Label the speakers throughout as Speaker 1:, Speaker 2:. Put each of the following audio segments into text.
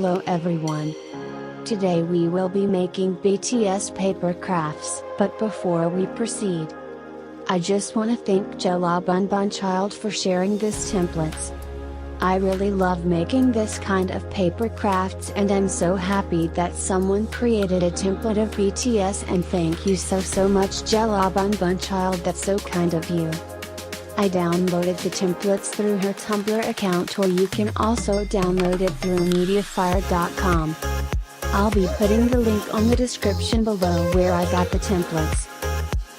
Speaker 1: Hello everyone. Today we will be making BTS paper crafts, but before we proceed, I just want to thank LiQWYD for sharing this templates. I really love making this kind of paper crafts and I'm so happy that someone created a template of BTS, and thank you so much LiQWYD, that's so kind of you. I downloaded the templates through her Tumblr account, or you can also download it through mediafire.com. I'll be putting the link on the description below where I got the templates.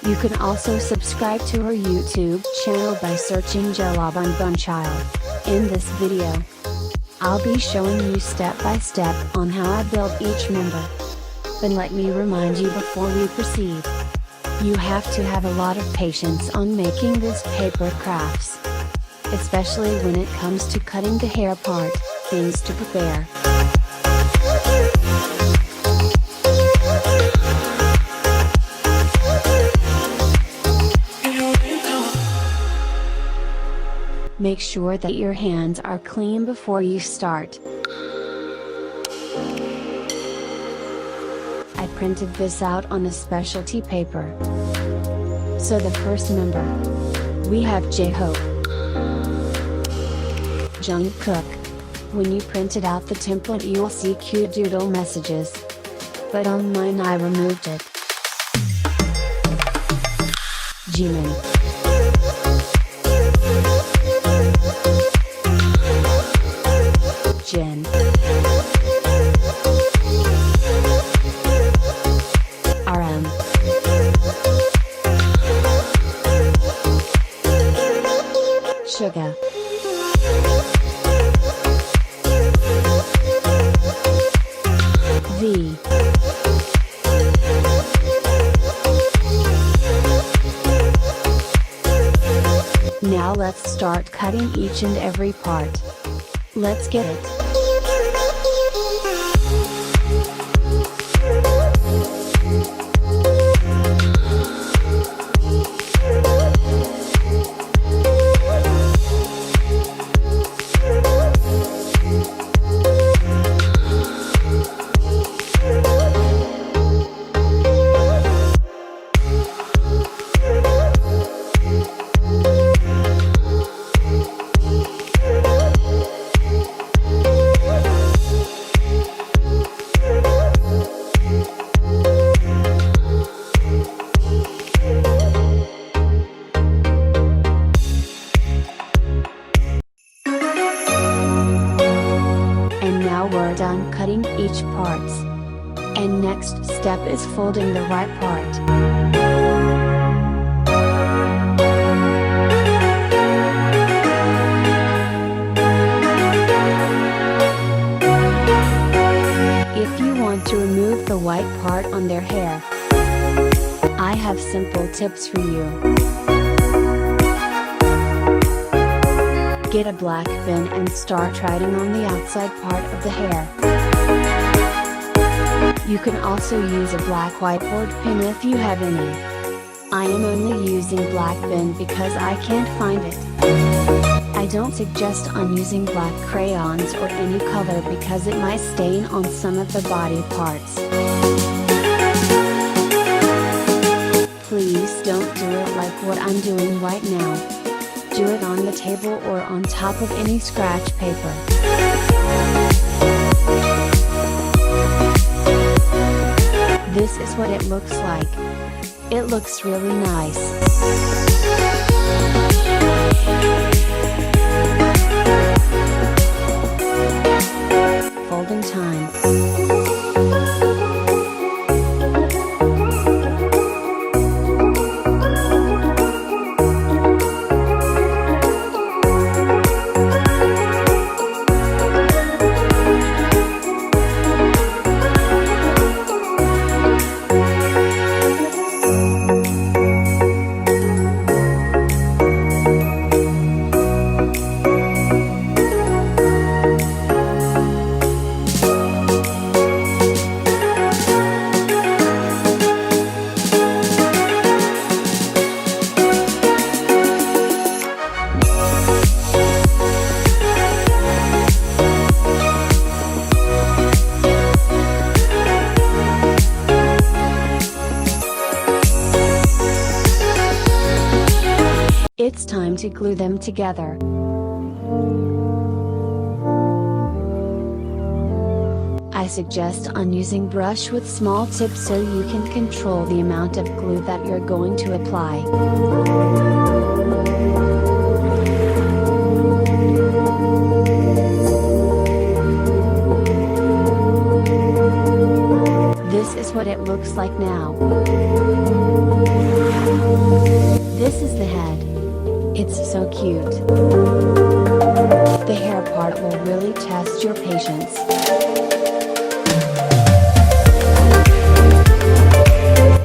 Speaker 1: You can also subscribe to her YouTube channel by searching LiQWYD. In this video, I'll be showing you step by step on how I build each member. But let me remind you before we proceed, you have to have a lot of patience on making this paper crafts. Especially when it comes to cutting the hair part. Things to prepare. Make sure that your hands are clean before you start. I printed this out on a specialty paper. So the first member, we have J-Hope, Jungkook. When you printed out the template you'll see cute doodle messages. But on mine I removed it. Jimin, Jin, RM, Suga, V, now let's start cutting each and every part. Let's get it. We're done cutting each parts. And next step is folding the right part. If you want to remove the white part on their hair, I have simple tips for you. Get a black pin and start writing on the outside part of the hair. You can also use a black whiteboard pen if you have any. I am only using black pen because I can't find it. I don't suggest on using black crayons or any color because it might stain on some of the body parts. Please don't do it like what I'm doing right now. Do it on the table or on top of any scratch paper. This is what it looks like. It looks really nice. Folding time. It's time to glue them together. I suggest on using brush with small tip so you can control the amount of glue that you're going to apply. This is what it looks like now. This is the head. It's so cute. The hair part will really test your patience.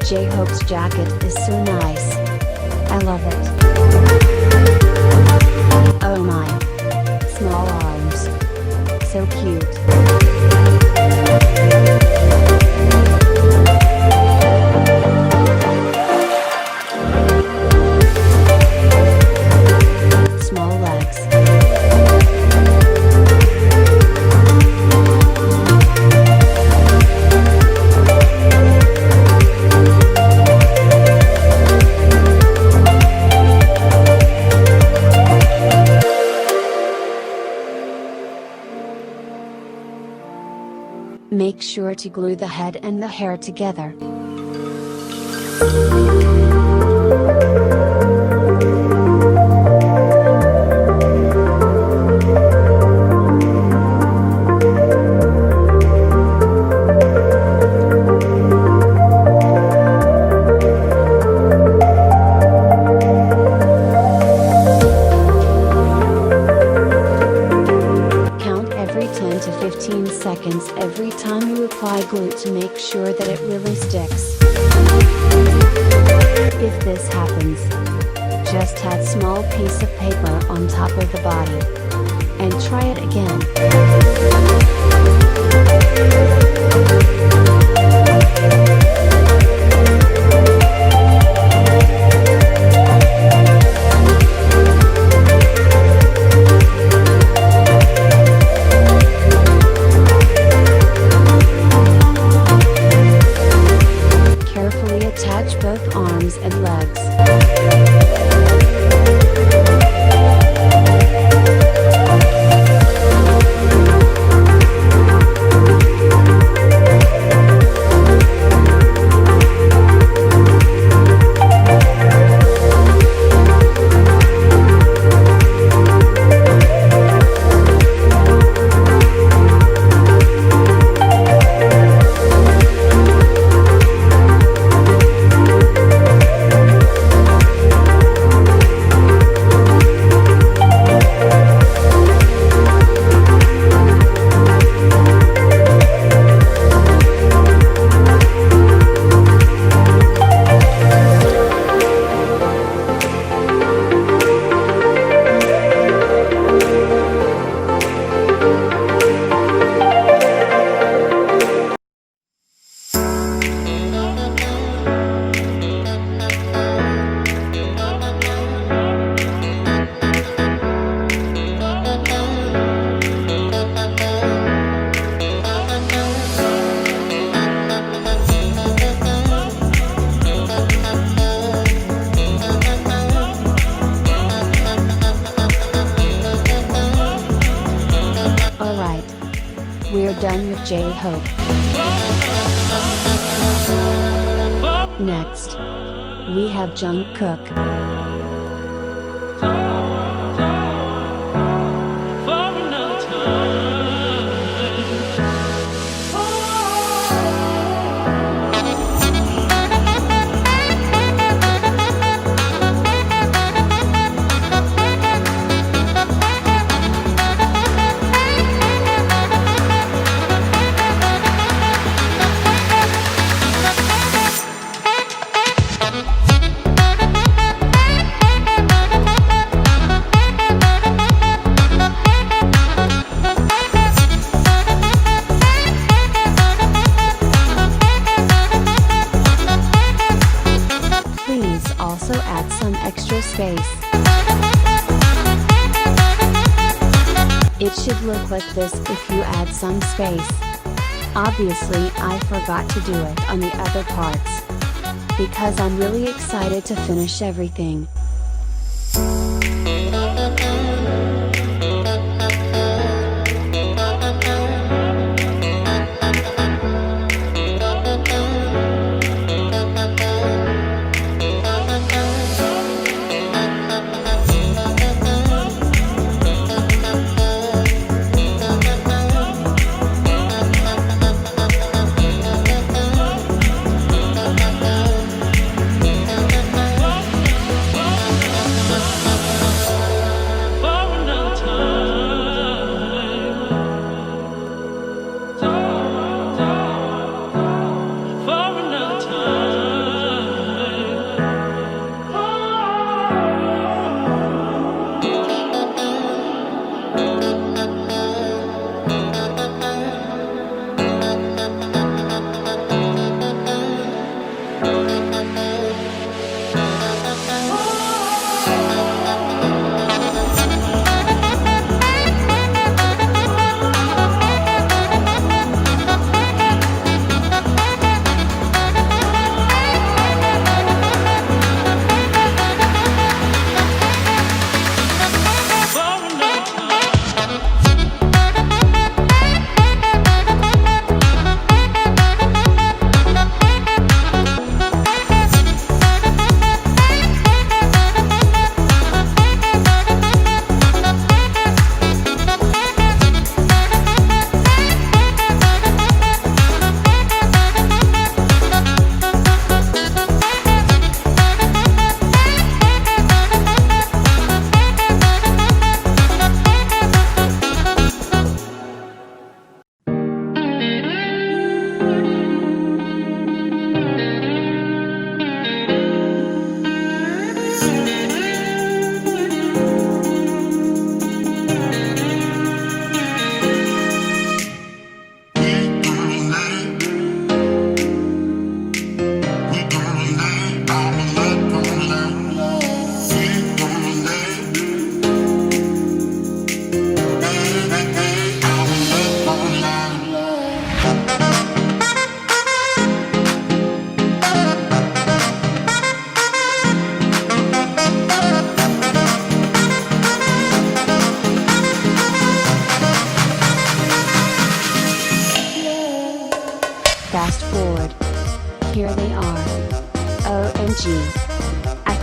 Speaker 1: J-Hope's jacket is so nice. I love it. Oh my! Small arms. So cute. Small legs. Make sure to glue the head and the hair together. Seconds every time you apply glue to make sure that it really sticks. If this happens, just add small piece of paper on top of the body. And try it again. Attach both arms and legs. We're done with J-Hope. Next, we have Jungkook. Also add some extra space. It should look like this if you add some space. Obviously, I forgot to do it on the other parts, because I'm really excited to finish everything.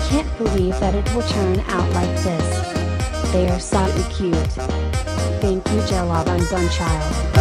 Speaker 1: can't believe that it will turn out like this. They are so cute. Thank you Jello Bun Child.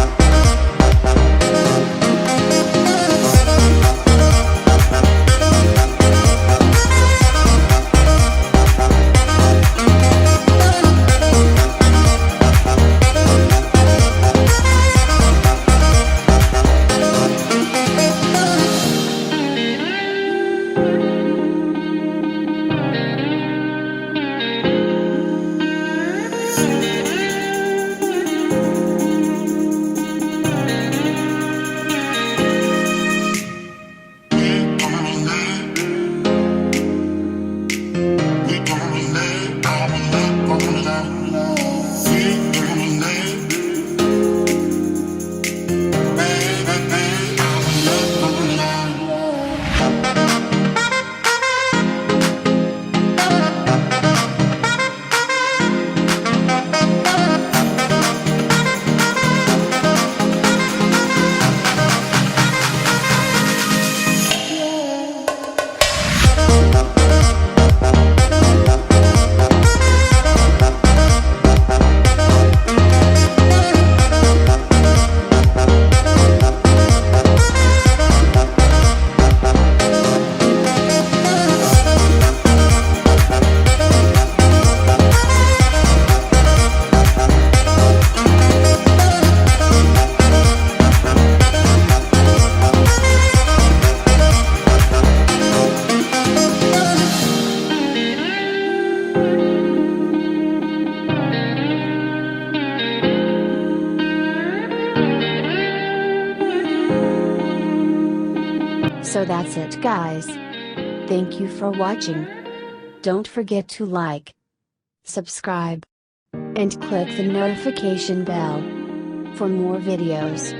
Speaker 1: So that's it guys. Thank you for watching. Don't forget to like, subscribe, and click the notification bell for more videos.